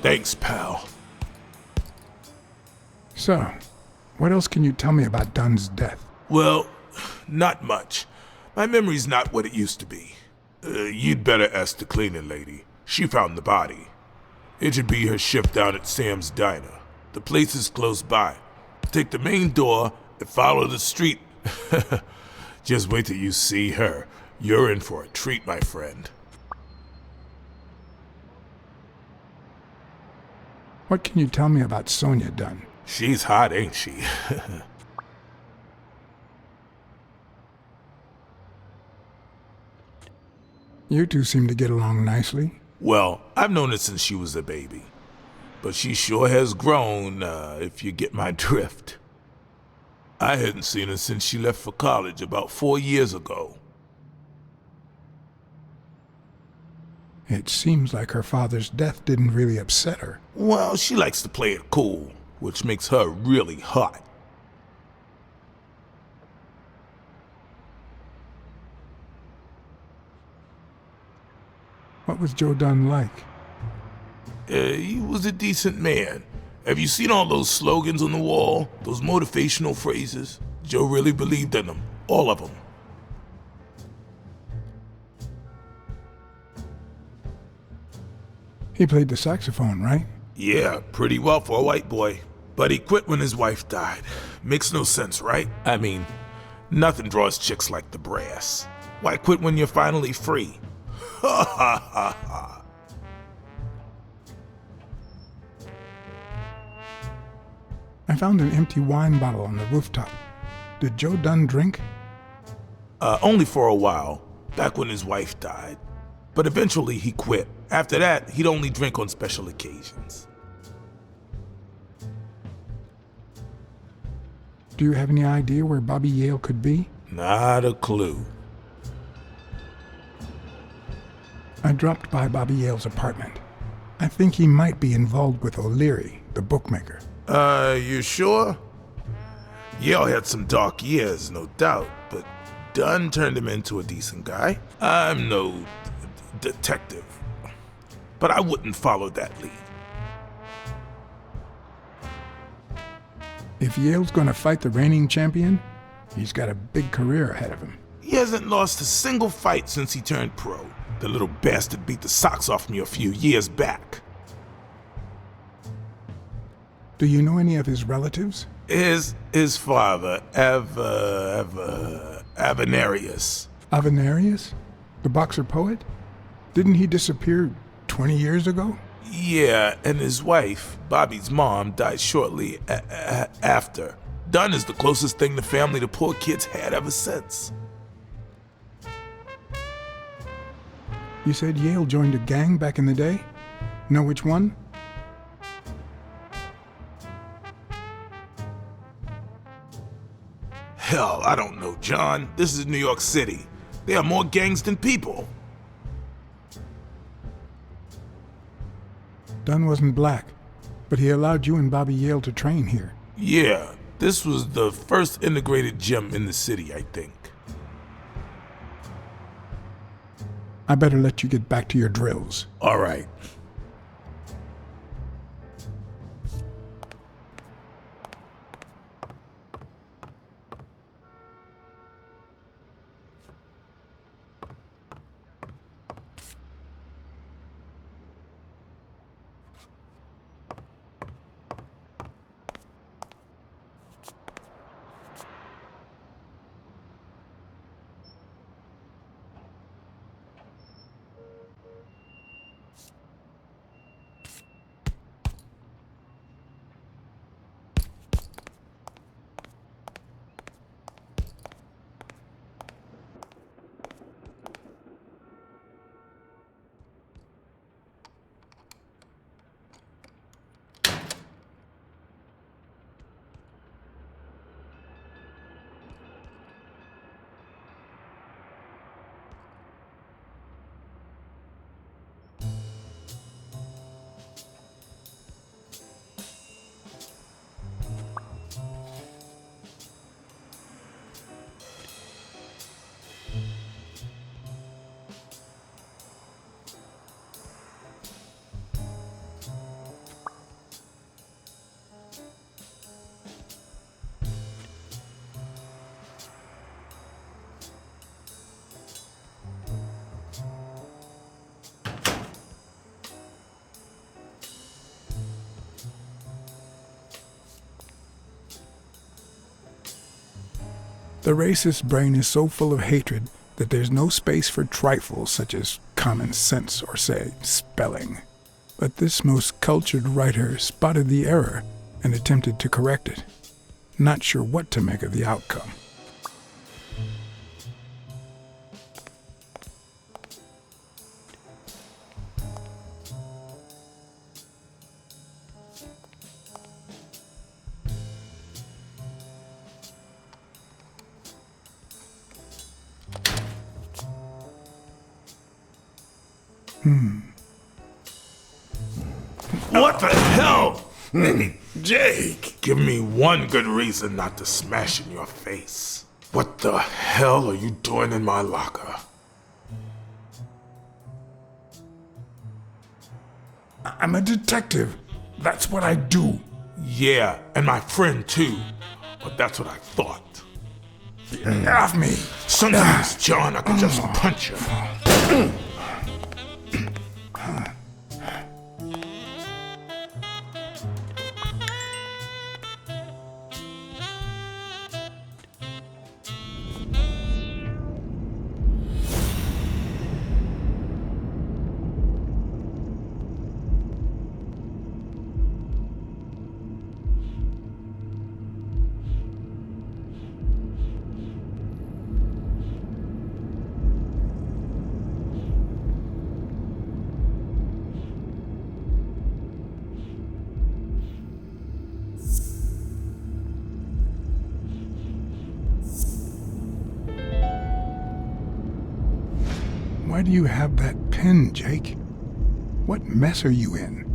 Thanks, pal. So, what else can you tell me about Dunn's death? Well, not much. My memory's not what it used to be. You'd better ask the cleaning lady. She found the body. It should be her shift down at Sam's Diner. The place is close by. Take the main door and follow the street. Just wait till you see her. You're in for a treat, my friend. What can you tell me about Sonia Dunn? She's hot, ain't she? You two seem to get along nicely. Well, I've known her since she was a baby. But she sure has grown, if you get my drift. I hadn't seen her since she left for college about 4 years ago. It seems like her father's death didn't really upset her. Well, she likes to play it cool, which makes her really hot. What was Joe Dunn like? He was a decent man. Have you seen all those slogans on the wall? Those motivational phrases? Joe really believed in them. All of them. He played the saxophone, right? Yeah, pretty well for a white boy. But he quit when his wife died. Makes no sense, right? I mean, nothing draws chicks like the brass. Why quit when you're finally free? Ha ha ha ha. I found an empty wine bottle on the rooftop. Did Joe Dunn drink? Only for a while, back when his wife died. But eventually he quit. After that, he'd only drink on special occasions. Do you have any idea where Bobby Yale could be? Not a clue. I dropped by Bobby Yale's apartment. I think he might be involved with O'Leary, the bookmaker. You sure? Yale had some dark years, no doubt, but Dunn turned him into a decent guy. I'm no detective, but I wouldn't follow that lead. If Yale's gonna fight the reigning champion, he's got a big career ahead of him. He hasn't lost a single fight since he turned pro. The little bastard beat the socks off me a few years back. Do you know any of his relatives? His father, Avenarius. Avenarius? The boxer poet? Didn't he disappear 20 years ago? Yeah, and his wife, Bobby's mom, died shortly after. Dunn is the closest thing the family to poor kids had ever since. You said Yale joined a gang back in the day? Know which one? Hell, I don't know, John. This is New York City. There are more gangs than people. Dunn wasn't black, but he allowed you and Bobby Yale to train here. Yeah, this was the first integrated gym in the city, I think. I better let you get back to your drills. All right. The racist brain is so full of hatred that there's no space for trifles such as common sense or, say, spelling. But this most cultured writer spotted the error and attempted to correct it. Not sure what to make of the outcome. What the hell? Hey, Jake, give me one good reason not to smash in your face. What the hell are you doing in my locker? I'm a detective. That's what I do. Yeah, and my friend too. But that's what I thought. Get off me. Sometimes, John, I could just punch you. Why do you have that pen, Jake? What mess are you in?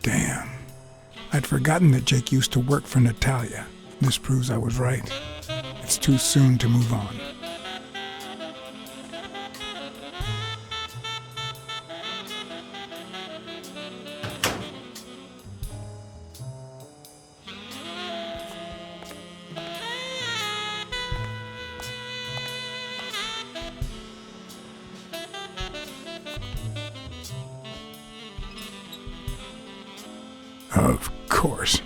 Damn. I'd forgotten that Jake used to work for Natalia. This proves I was right. It's too soon to move on. Of course.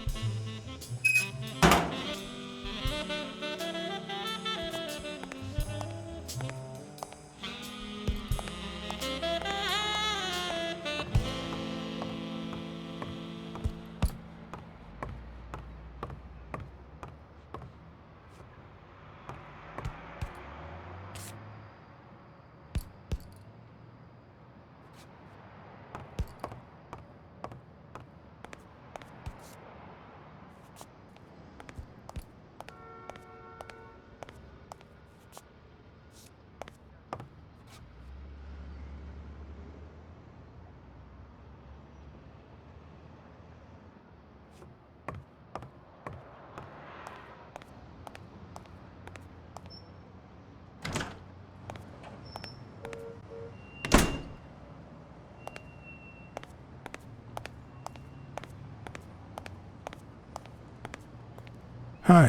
Hi,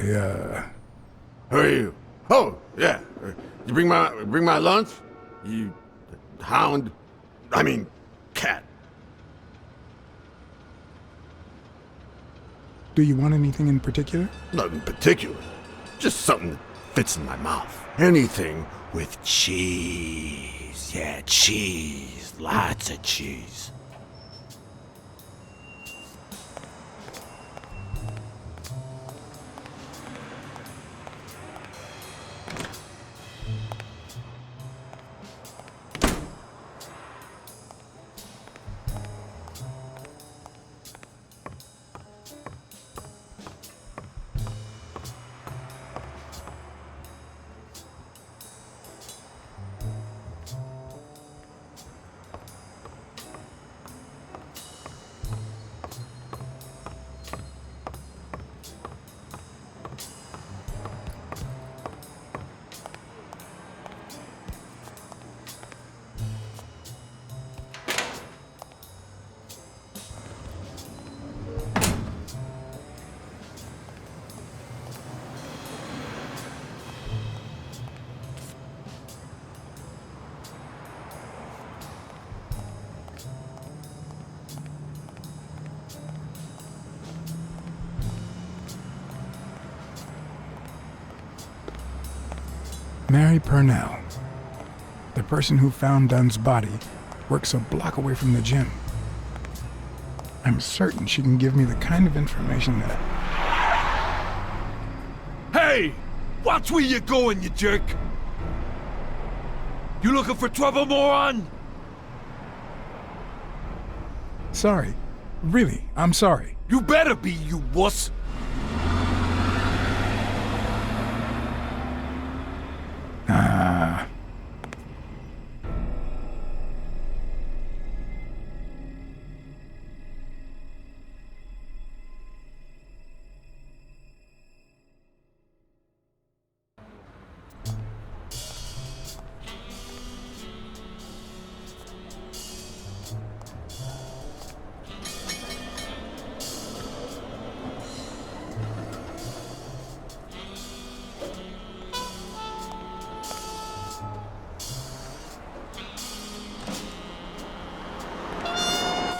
Who are you? Oh, yeah. You bring my lunch? You hound? I mean, cat. do you want anything in particular? Nothing particular. Just something that fits in my mouth. Anything with cheese. Yeah, cheese. Lots of cheese. Mary Purnell, the person who found Dunn's body, works a block away from the gym. I'm certain she can give me the kind of information that... Hey! Watch where you're going, you jerk! You looking for trouble, moron? Sorry. Really, I'm sorry. You better be, you wuss! Ah.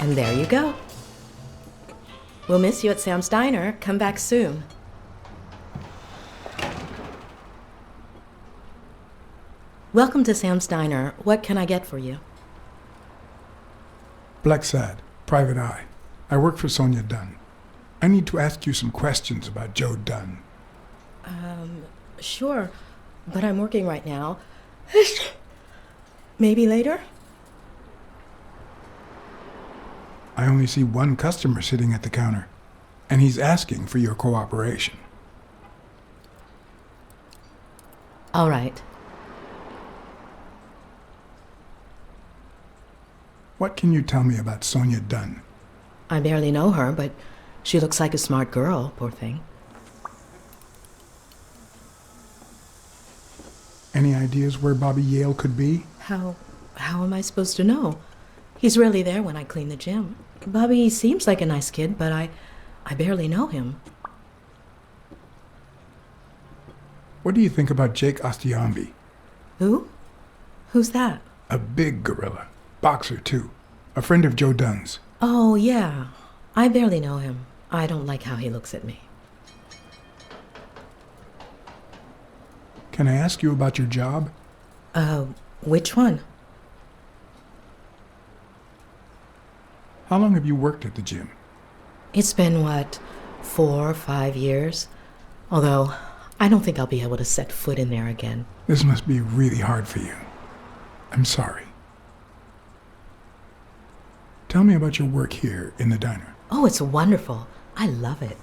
And there you go. We'll miss you at Sam's Diner. Come back soon. Welcome to Sam's Diner. What can I get for you? Blacksad, Private Eye. I work for Sonia Dunn. I need to ask you some questions about Joe Dunn. Sure, but I'm working right now. Maybe later? I only see one customer sitting at the counter, and he's asking for your cooperation. All right. What can you tell me about Sonia Dunn? I barely know her, but she looks like a smart girl, poor thing. Any ideas where Bobby Yale could be? How am I supposed to know? He's rarely there when I clean the gym. Bobby seems like a nice kid, but I barely know him. What do you think about Jake Ostiambi? Who? Who's that? A big gorilla. Boxer, too. A friend of Joe Dunn's. Oh, yeah. I barely know him. I don't like how he looks at me. Can I ask you about your job? Which one? How long have you worked at the gym? It's been, 4 or 5 years? Although, I don't think I'll be able to set foot in there again. This must be really hard for you. I'm sorry. Tell me about your work here in the diner. Oh, it's wonderful. I love it.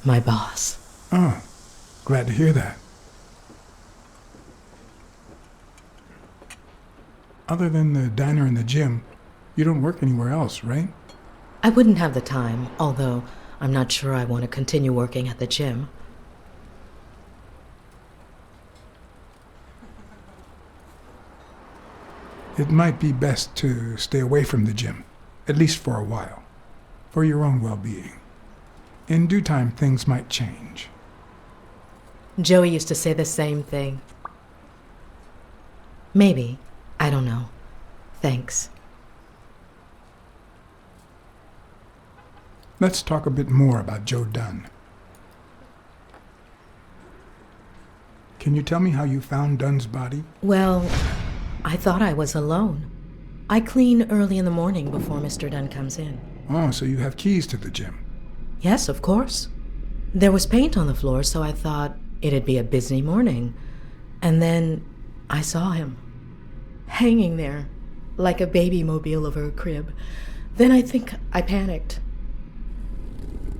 My boss. Oh, glad to hear that. Other than the diner and the gym, you don't work anywhere else, right? I wouldn't have the time, although I'm not sure I want to continue working at the gym. It might be best to stay away from the gym, at least for a while, for your own well-being. In due time, things might change. Joey used to say the same thing. Maybe. I don't know. Thanks. Let's talk a bit more about Joe Dunn. Can you tell me how you found Dunn's body? Well, I thought I was alone. I clean early in the morning before Mr. Dunn comes in. Oh, so you have keys to the gym. Yes, of course. There was paint on the floor, so I thought it'd be a busy morning. And then I saw him, hanging there, like a baby mobile over a crib. Then I think I panicked.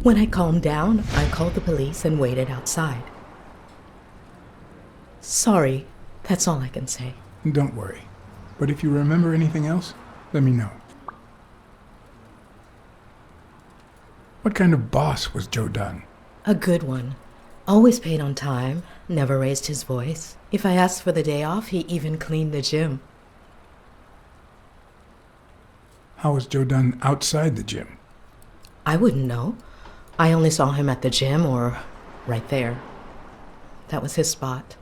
When I calmed down, I called the police and waited outside. Sorry, that's all I can say. Don't worry. But if you remember anything else, let me know. What kind of boss was Joe Dunn? A good one. Always paid on time, never raised his voice. If I asked for the day off, he even cleaned the gym. How was Joe Dunn outside the gym? I wouldn't know. I only saw him at the gym or right there. That was his spot.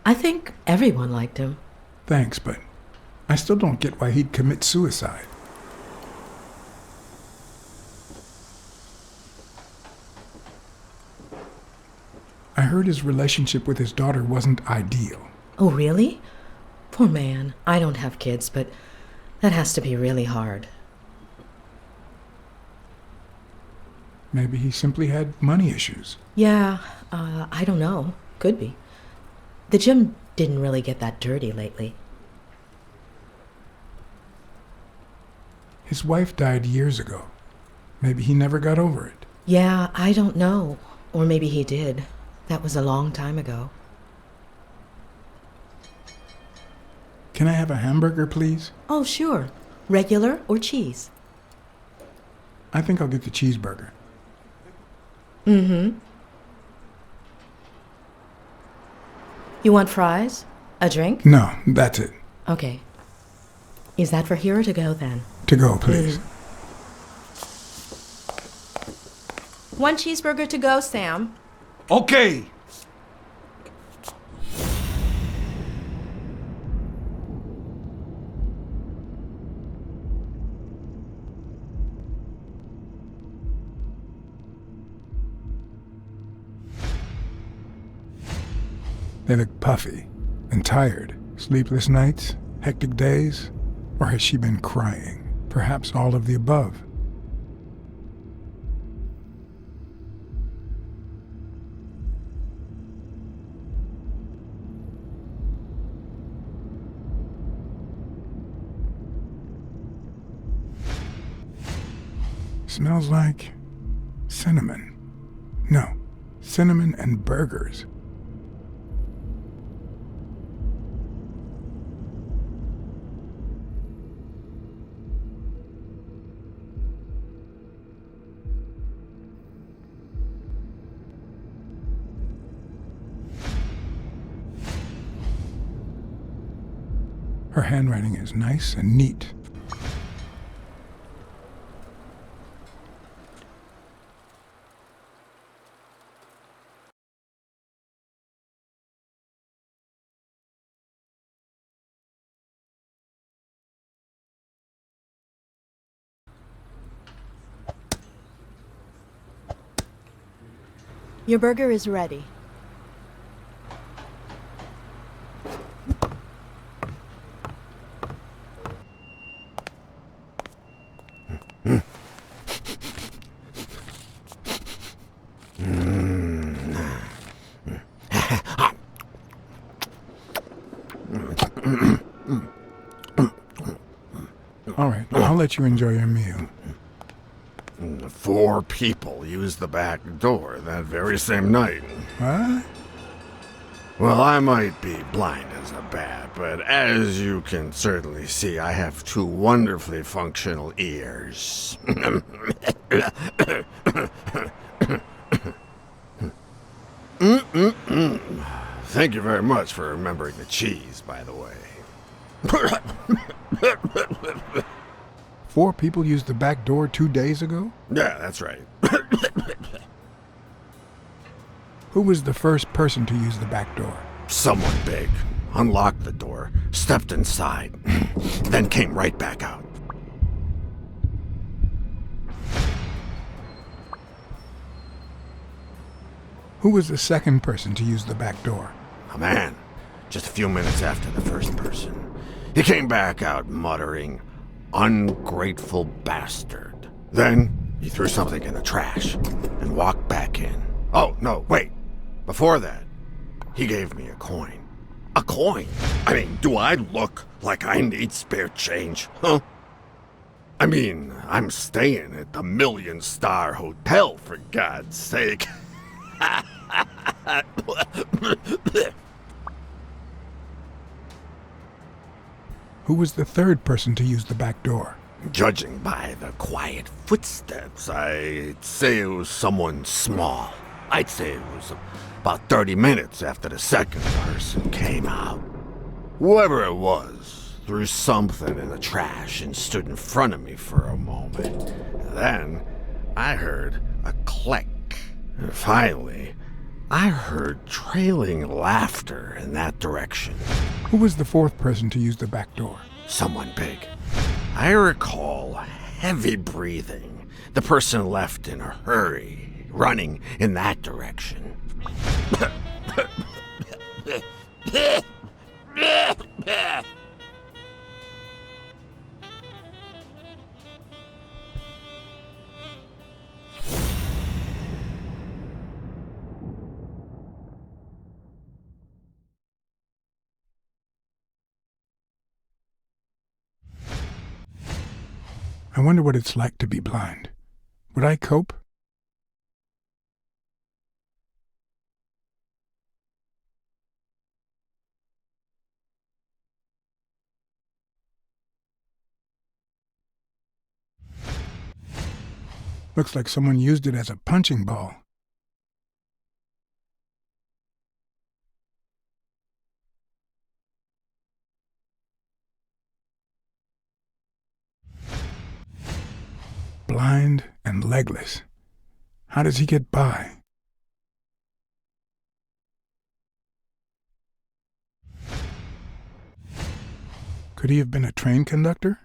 I think everyone liked him. Thanks, but I still don't get why he'd commit suicide. I heard heard his relationship with his daughter wasn't ideal. Oh, really? Poor man. I don't have kids, but that has to be really hard. Maybe he simply had money issues. Yeah, I don't know. Could be. The gym didn't really get that dirty lately. His wife died years ago. Maybe he never got over it. Yeah, I don't know. Or maybe he did. That was a long time ago. Can I have a hamburger, please? Oh, sure. Regular or cheese? I think I'll get the cheeseburger. Mm-hmm. You want fries? A drink? No, that's it. Okay. Is that for here or to go then? To go, please. One cheeseburger to go, Sam. Okay. They look puffy and tired. Sleepless nights? Hectic days? Or has she been crying? Perhaps all of the above. Smells like cinnamon. No, cinnamon and burgers. Her handwriting is nice and neat. Your burger is ready. All right, I'll let you enjoy your meal. 4 people used the back door that very same night. What? Well, I might be blind as a bat, but as you can certainly see, I have 2 wonderfully functional ears. Thank you very much for remembering the cheese, by the way. 4 people used the back door 2 days ago? Yeah, that's right. Who was the first person to use the back door? Someone big unlocked the door, stepped inside, then came right back out. Who was the second person to use the back door? A man, just a few minutes after the first person. He came back out muttering, "Ungrateful bastard." Then he threw something in the trash and walked back in. Oh, no, wait. Before that, he gave me a coin. A coin? I mean, do I look like I need spare change, huh? I mean, I'm staying at the Million-Star Hotel, for God's sake. Who was the third person to use the back door? Judging by the quiet footsteps, I'd say it was someone small. I'd say it was about 30 minutes after the second person came out. Whoever it was threw something in the trash and stood in front of me for a moment. Then I heard a click. And finally, I heard trailing laughter in that direction. Who was the fourth person to use the back door? Someone big. I recall heavy breathing. The person left in a hurry, running in that direction. I wonder what it's like to be blind. Would I cope? Looks like someone used it as a punching ball. Blind and legless. How does he get by? Could he have been a train conductor?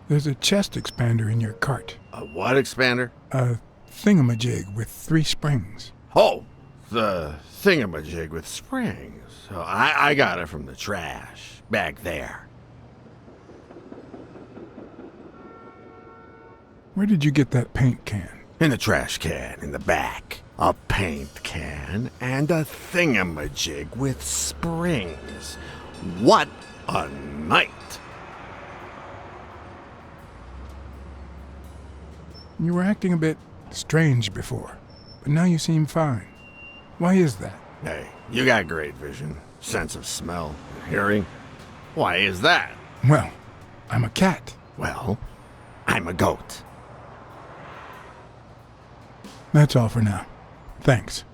There's a chest expander in your cart. A what expander? A thingamajig with 3 springs. Oh, the thingamajig with springs. Oh, I got it from the trash back there. Where did you get that paint can? In the trash can in the back. A paint can and a thingamajig with springs. What a night! You were acting a bit strange before, but now you seem fine. Why is that? Hey, you got great vision, sense of smell, and hearing. Why is that? Well, I'm a cat. Well, I'm a goat. That's all for now. Thanks.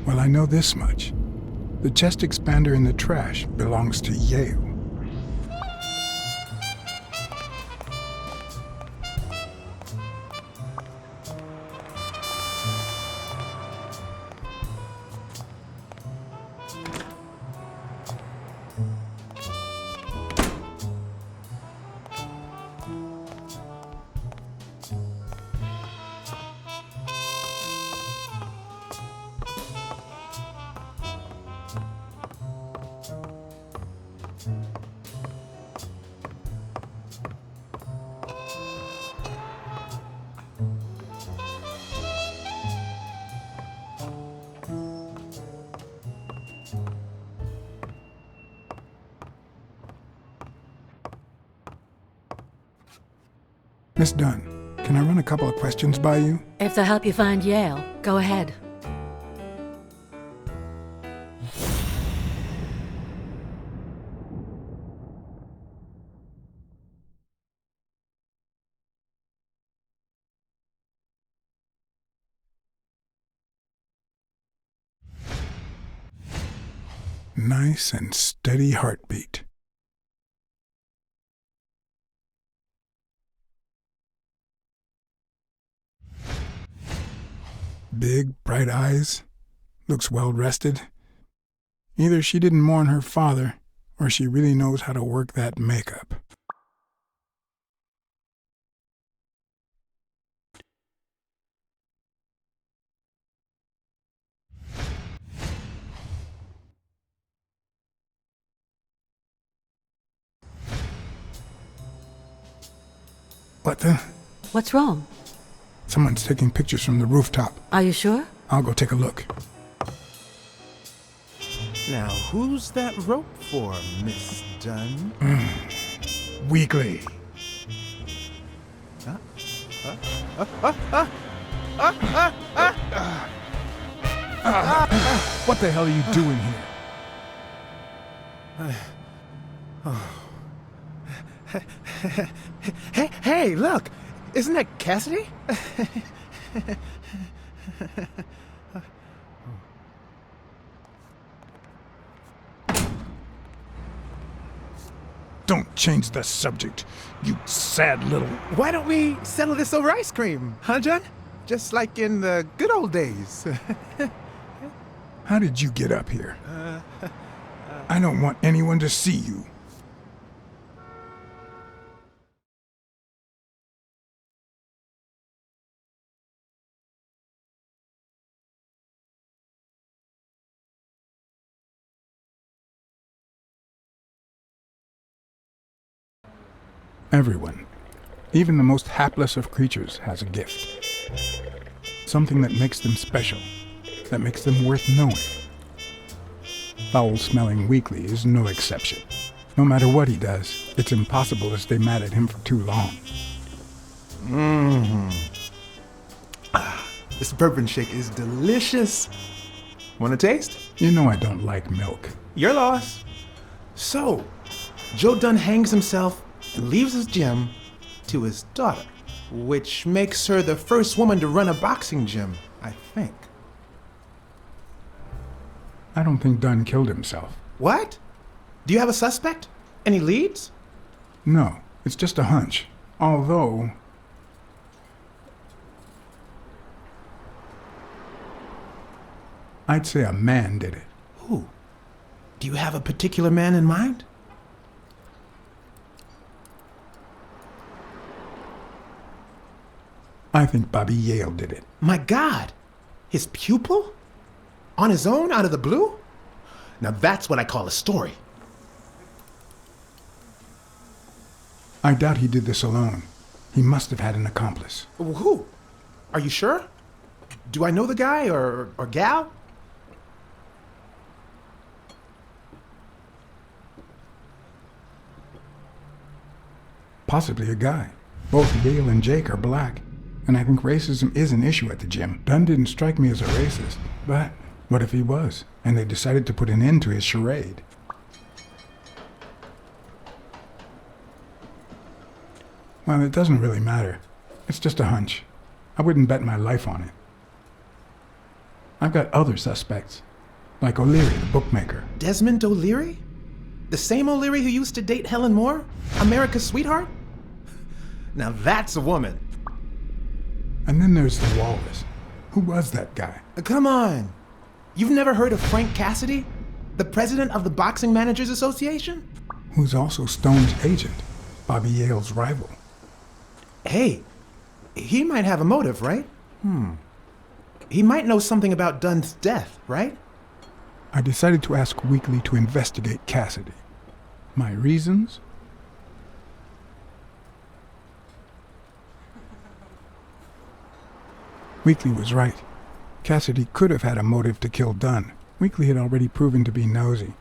Well, I know this much. The chest expander in the trash belongs to Yale. Miss Dunn, can I run a couple of questions by you? If they'll help you find Yale, go ahead. Nice and steady heartbeat. Big, bright eyes. Looks well rested. Either she didn't mourn her father, or she really knows how to work that makeup. What the? What's wrong? Someone's taking pictures from the rooftop. Are you sure? I'll go take a look. Now, who's that rope for, Miss Dunn? Weekly. What the hell are you doing here? Hey, look! Isn't that Cassidy? Don't change the subject, you sad little... Why don't we settle this over ice cream, huh, John? Just like in the good old days. How did you get up here? I don't want anyone to see you. Everyone, even the most hapless of creatures, has a gift. Something that makes them special, that makes them worth knowing. Foul-smelling Weekly is no exception. No matter what he does, it's impossible to stay mad at him for too long. This bourbon shake is delicious. Want a taste? You know I don't like milk. Your loss. So, Joe Dunn hangs himself and leaves his gym to his daughter, which makes her the first woman to run a boxing gym, I think. I don't think Dunn killed himself. What? Do you have a suspect? Any leads? No, it's just a hunch. Although... I'd say a man did it. Who? Do you have a particular man in mind? I think Bobby Yale did it. My God! His pupil? On his own, out of the blue? Now that's what I call a story. I doubt he did this alone. He must have had an accomplice. Who? Are you sure? Do I know the guy or gal? Possibly a guy. Both Yale and Jake are black, and I think racism is an issue at the gym. Dunn didn't strike me as a racist, but what if he was, and they decided to put an end to his charade? Well, it doesn't really matter. It's just a hunch. I wouldn't bet my life on it. I've got other suspects, like O'Leary, the bookmaker. Desmond O'Leary? The same O'Leary who used to date Helen Moore? America's sweetheart? Now that's a woman. And then there's the Walrus. Who was that guy? Come on. You've never heard of Frank Cassidy? The president of the Boxing Managers Association? Who's also Stone's agent, Bobby Yale's rival. Hey, he might have a motive, right? He might know something about Dunn's death, right? I decided to ask Weekly to investigate Cassidy. My reasons? Weekly was right. Cassidy could have had a motive to kill Dunn. Weekly had already proven to be nosy.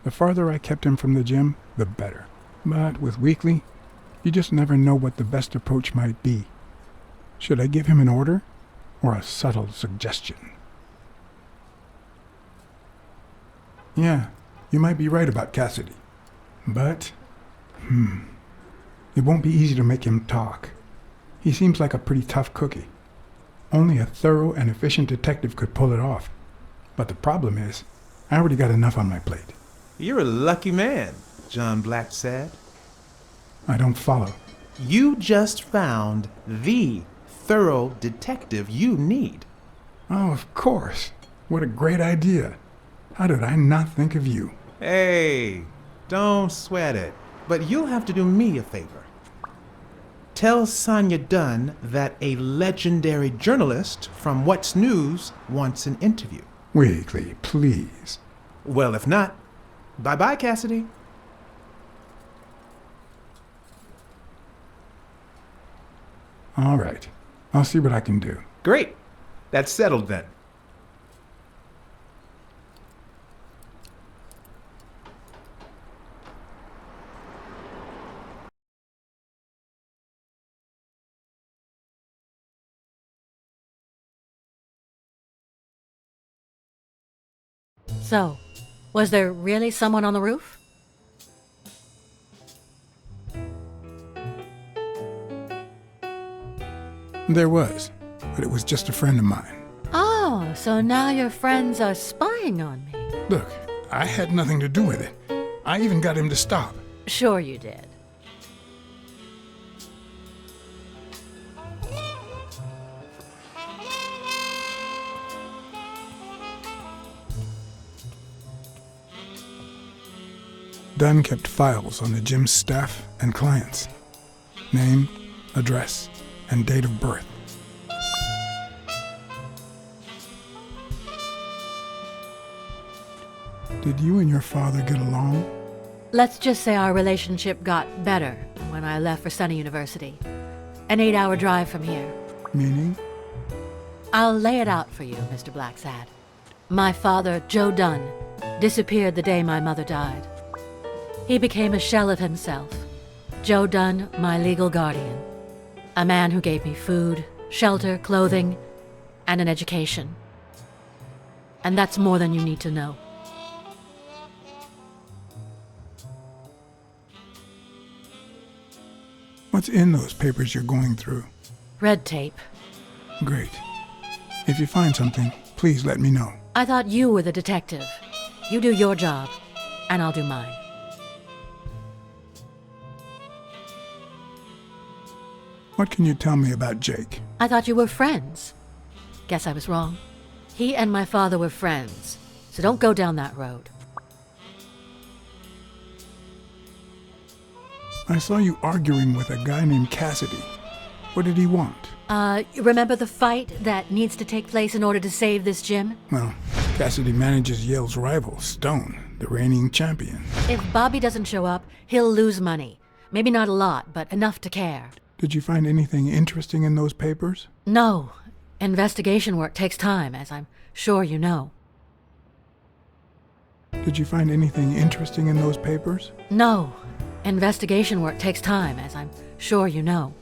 The farther I kept him from the gym, the better. But with Weekly, you just never know what the best approach might be. Should I give him an order or a subtle suggestion? Yeah, you might be right about Cassidy. But, it won't be easy to make him talk. He seems like a pretty tough cookie. Only a thorough and efficient detective could pull it off. But the problem is, I already got enough on my plate. You're a lucky man, John Blacksad. I don't follow. You just found the thorough detective you need. Oh, of course. What a great idea. How did I not think of you? Hey, don't sweat it. But you'll have to do me a favor. Tell Sonia Dunn that a legendary journalist from What's News wants an interview. Weekly, please. Well, if not, bye-bye, Cassidy. All right. I'll see what I can do. Great. That's settled then. So, was there really someone on the roof? There was, but it was just a friend of mine. Oh, so now your friends are spying on me. Look, I had nothing to do with it. I even got him to stop. Sure you did. Dunn kept files on the gym's staff and clients. Name, address, and date of birth. Did you and your father get along? Let's just say our relationship got better when I left for Sunny University. An 8-hour drive from here. Meaning? I'll lay it out for you, Mr. Blacksad. My father, Joe Dunn, disappeared the day my mother died. He became a shell of himself. Joe Dunn, my legal guardian. A man who gave me food, shelter, clothing, and an education. And that's more than you need to know. What's in those papers you're going through? Red tape. Great. If you find something, please let me know. I thought you were the detective. You do your job, and I'll do mine. What can you tell me about Jake? I thought you were friends. Guess I was wrong. He and my father were friends, so don't go down that road. I saw you arguing with a guy named Cassidy. What did he want? Remember the fight that needs to take place in order to save this gym? Well, Cassidy manages Yale's rival, Stone, the reigning champion. If Bobby doesn't show up, he'll lose money. Maybe not a lot, but enough to care. Did you find anything interesting in those papers? No. Investigation work takes time, as I'm sure you know. Did you find anything interesting in those papers? No. Investigation work takes time, as I'm sure you know.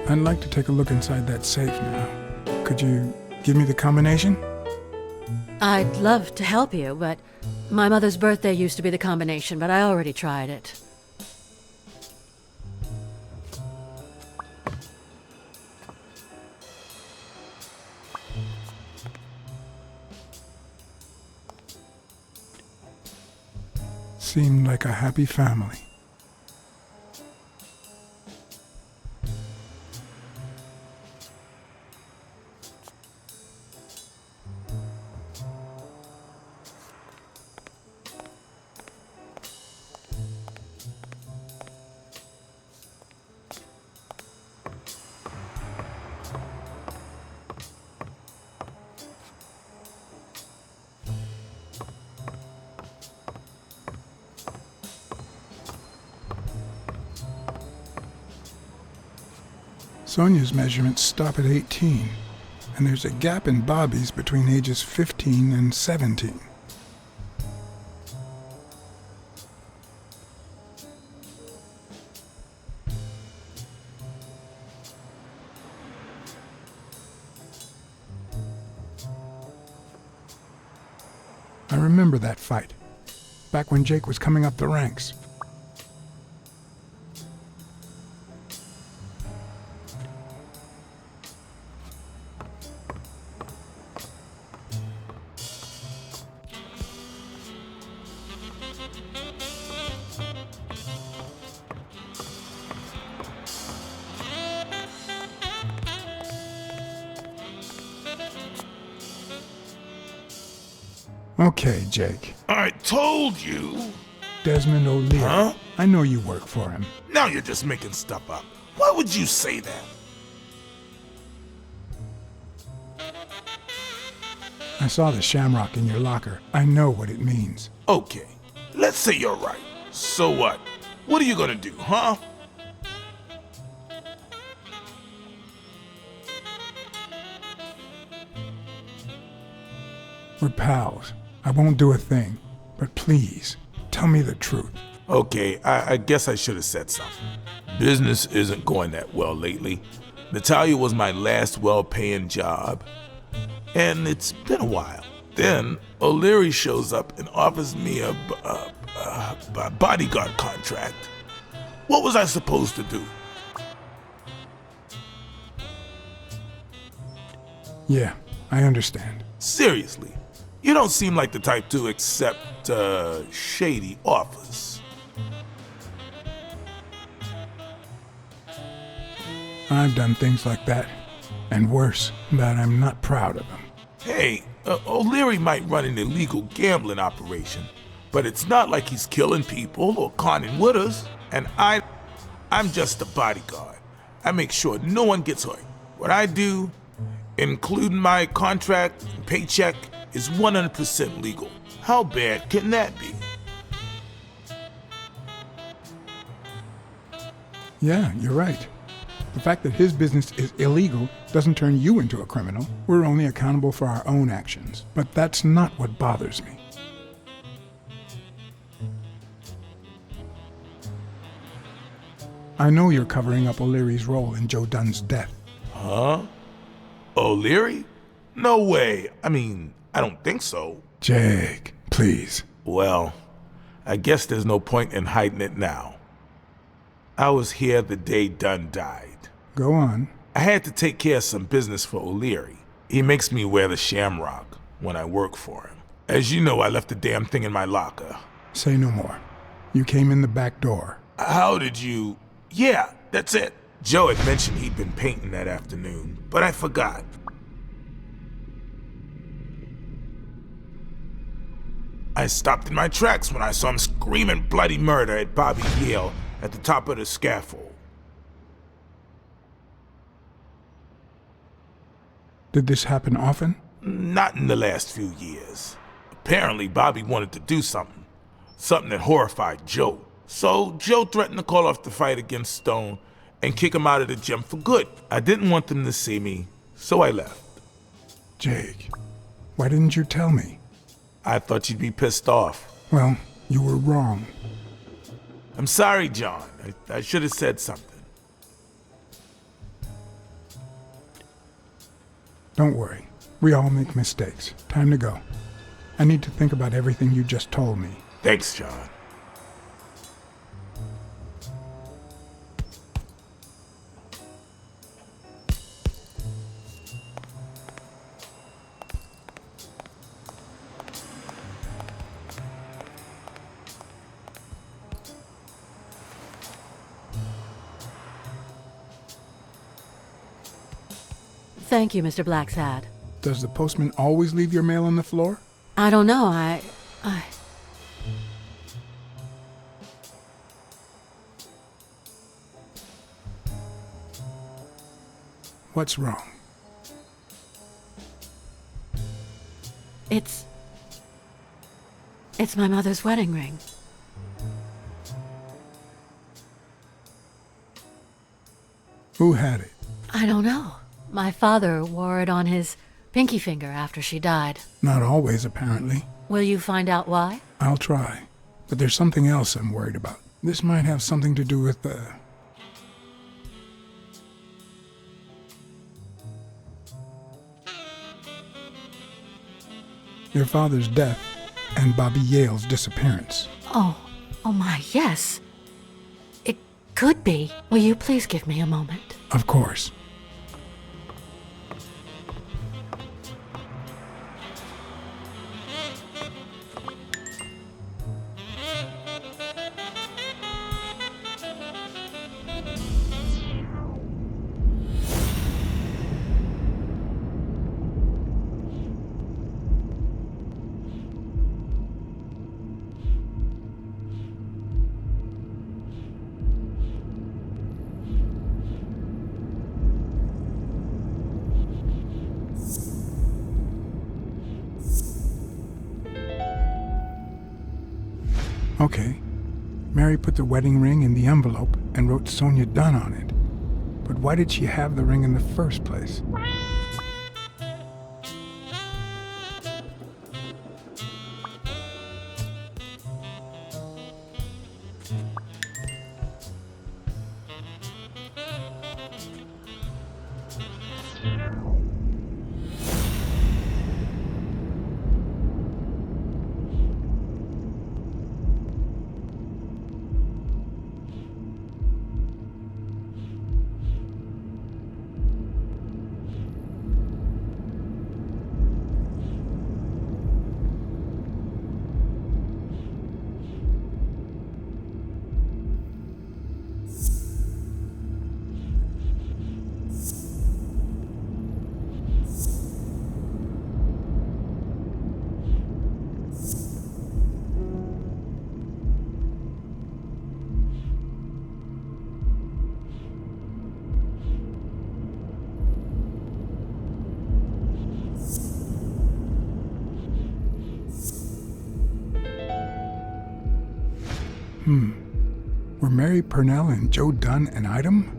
I'd like to take a look inside that safe now. Could you give me the combination? I'd love to help you, but my mother's birthday used to be the combination, but I already tried it. Seemed like a happy family. Sonia's measurements stop at 18, and there's a gap in Bobby's between ages 15 and 17. I remember that fight, back when Jake was coming up the ranks. Okay, Jake. I told you. Desmond O'Leary. Huh? I know you work for him. Now you're just making stuff up. Why would you say that? I saw the shamrock in your locker. I know what it means. Okay, let's say you're right. So what? What are you gonna do, huh? We're pals. I won't do a thing. But please, tell me the truth. Okay, I guess I should have said something. Business isn't going that well lately. Natalia was my last well-paying job, and it's been a while. Then O'Leary shows up and offers me a bodyguard contract. What was I supposed to do? Yeah, I understand. Seriously, you don't seem like the type to accept shady offers. I've done things like that, and worse, but I'm not proud of them. Hey, O'Leary might run an illegal gambling operation, but it's not like he's killing people or conning widows. And I'm just a bodyguard. I make sure no one gets hurt. What I do, including my contract and paycheck, is 100% legal. How bad can that be? Yeah, you're right. The fact that his business is illegal doesn't turn you into a criminal. We're only accountable for our own actions. But that's not what bothers me. I know you're covering up O'Leary's role in Joe Dunn's death. Huh? O'Leary? No way. I mean, I don't think so. Jake, please. Well, I guess there's no point in hiding it now. I was here the day Dunn died. Go on. I had to take care of some business for O'Leary. He makes me wear the shamrock when I work for him. As you know, I left the damn thing in my locker. Say no more. You came in the back door. How did you... Yeah, that's it. Joe had mentioned he'd been painting that afternoon, but I forgot. I stopped in my tracks when I saw him screaming bloody murder at Bobby Yale at the top of the scaffold. Did this happen often? Not in the last few years. Apparently, Bobby wanted to do something. Something that horrified Joe. So Joe threatened to call off the fight against Stone and kick him out of the gym for good. I didn't want them to see me, so I left. Jake, why didn't you tell me? I thought you'd be pissed off. Well, you were wrong. I'm sorry, John. I should have said something. Don't worry. We all make mistakes. Time to go. I need to think about everything you just told me. Thanks, John. Thank you, Mr. Blacksad. Does the postman always leave your mail on the floor? I don't know, I... What's wrong? It's my mother's wedding ring. Who had it? I don't know. My father wore it on his pinky finger after she died. Not always, apparently. Will you find out why? I'll try. But there's something else I'm worried about. This might have something to do with your father's death and Bobby Yale's disappearance. Oh my, yes. It could be. Will you please give me a moment? Of course. Okay. Mary put the wedding ring in the envelope and wrote Sonia Dunn on it. But why did she have the ring in the first place? Were Mary Purnell and Joe Dunn an item?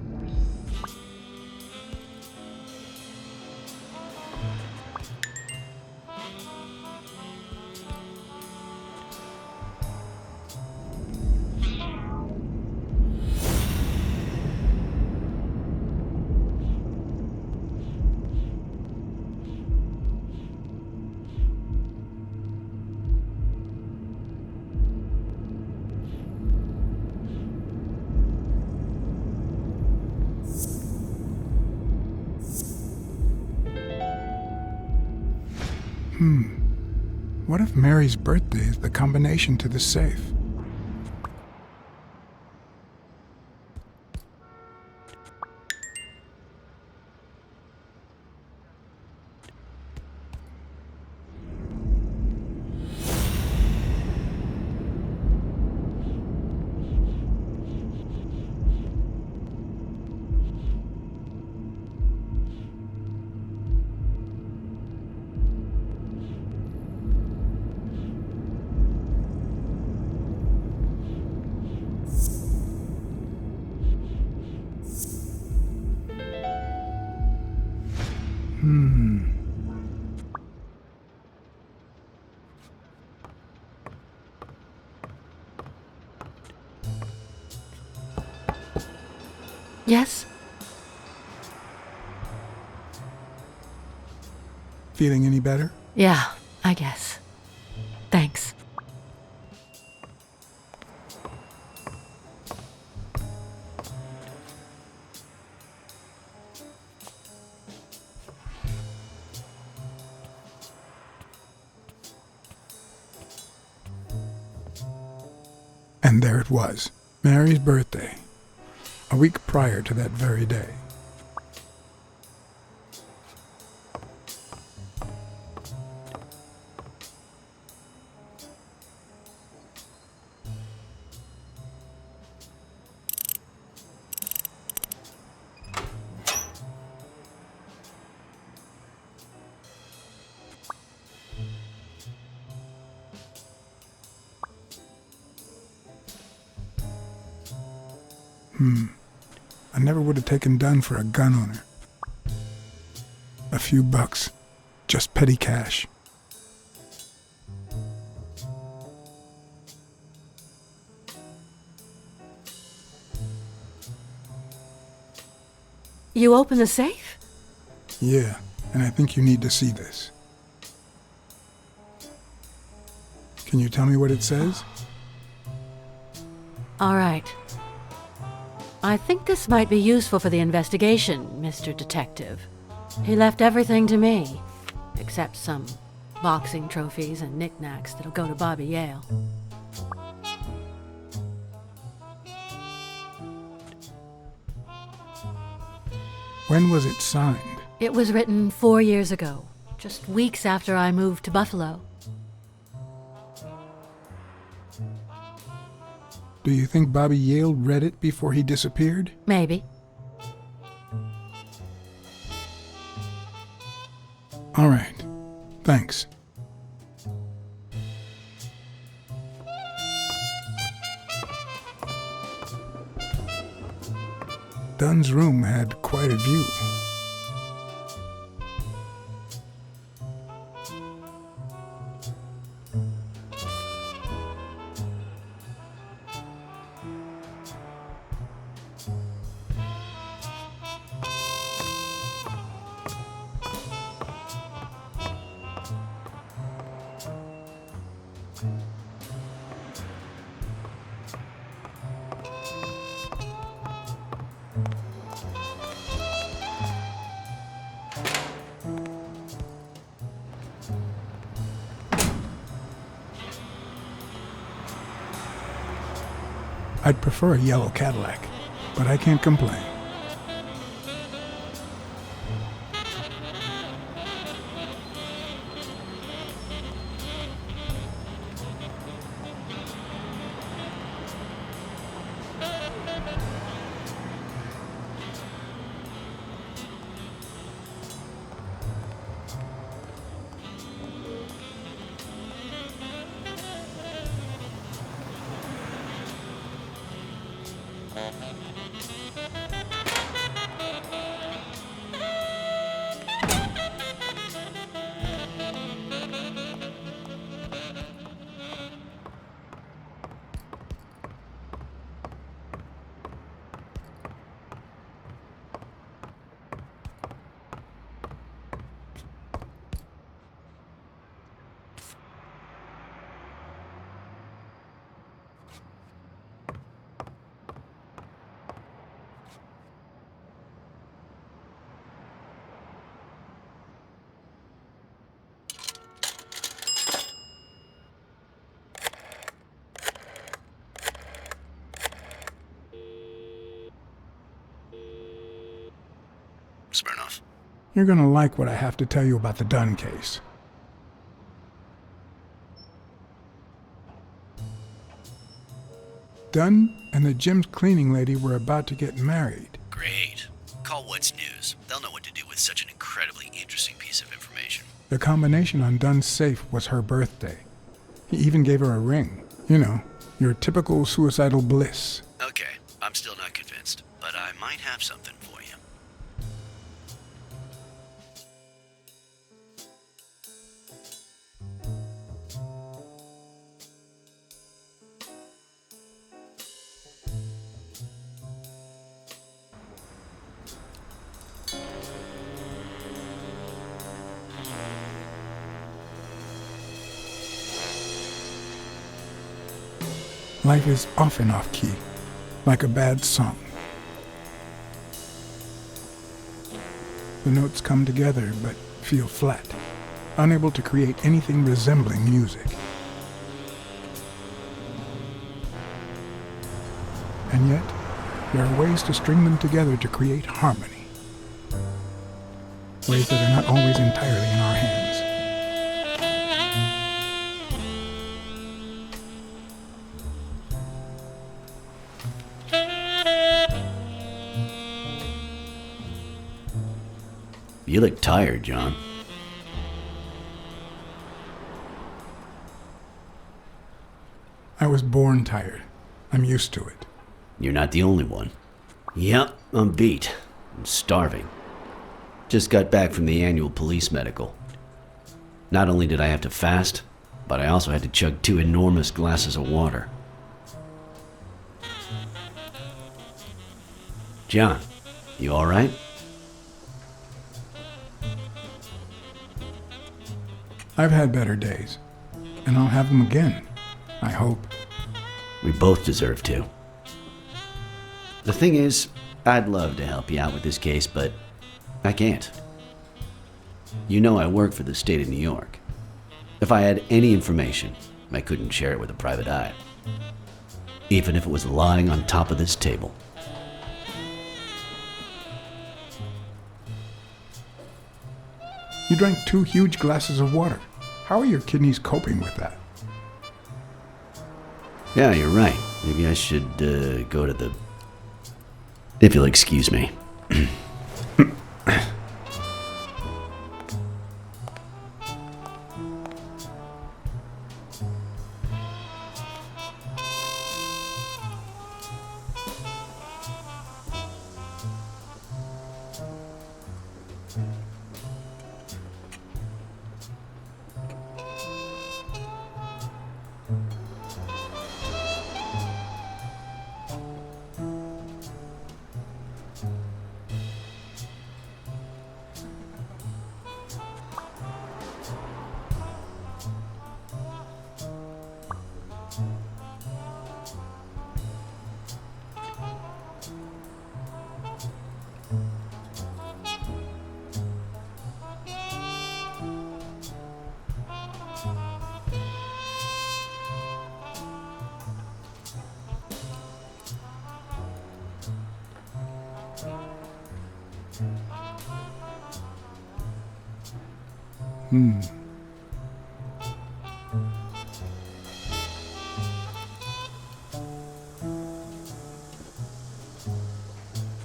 What if Mary's birthday is the combination to the safe? Yes? Feeling any better? Yeah, I guess. Thanks. And there it was, Mary's birthday, a week prior to that very day. I never would have taken Dunn for a gun owner. A few bucks, just petty cash. You open the safe? Yeah, and I think you need to see this. Can you tell me what it says? All right. I think this might be useful for the investigation, Mr. Detective. He left everything to me, except some boxing trophies and knickknacks that'll go to Bobby Yale. When was it signed? It was written 4 years ago, just weeks after I moved to Buffalo. Do you think Bobby Yale read it before he disappeared? Maybe. All right. Thanks. Dunn's room had quite a view. I'd prefer a yellow Cadillac, but I can't complain. Smirnoff. You're gonna like what I have to tell you about the Dunn case. Dunn and the gym's cleaning lady were about to get married. Great. Call What's News. They'll know what to do with such an incredibly interesting piece of information. The combination on Dunn's safe was her birthday. He even gave her a ring. You know, your typical suicidal bliss. Okay, I'm still not convinced, but I might have something for you. Life is often off-key, like a bad song. The notes come together but feel flat, unable to create anything resembling music. And yet, there are ways to string them together to create harmony. Ways that are not always entirely in our hands. You look tired, John. I was born tired. I'm used to it. You're not the only one. Yep, I'm beat. I'm starving. Just got back from the annual police medical. Not only did I have to fast, but I also had to chug 2 enormous glasses of water. John, you alright? I've had better days, and I'll have them again, I hope. We both deserve to. The thing is, I'd love to help you out with this case, but I can't. You know I work for the state of New York. If I had any information, I couldn't share it with a private eye. Even if it was lying on top of this table. You drank 2 huge glasses of water. How are your kidneys coping with that? Yeah, you're right. Maybe I should go to the... If you'll excuse me.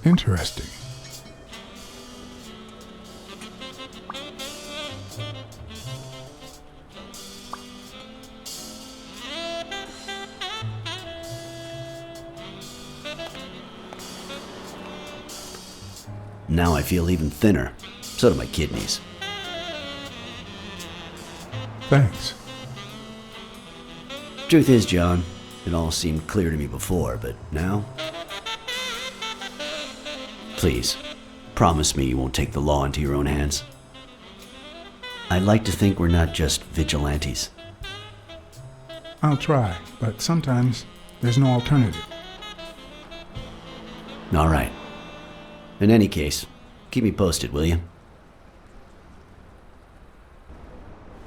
Interesting. Now I feel even thinner. So do my kidneys. Thanks. Truth is, John, it all seemed clear to me before, but now... Please, promise me you won't take the law into your own hands. I'd like to think we're not just vigilantes. I'll try, but sometimes there's no alternative. All right. In any case, keep me posted, will you?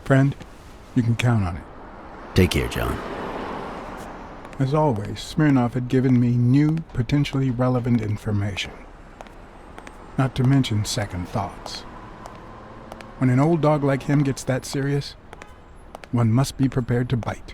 Friend, you can count on it. Take care, John. As always, Smirnov had given me new, potentially relevant information. Not to mention second thoughts. When an old dog like him gets that serious, one must be prepared to bite.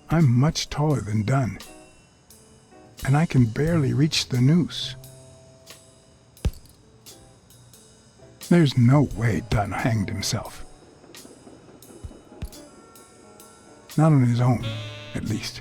I'm much taller than Dunn, and I can barely reach the noose. There's no way Dunn hanged himself. Not on his own, at least.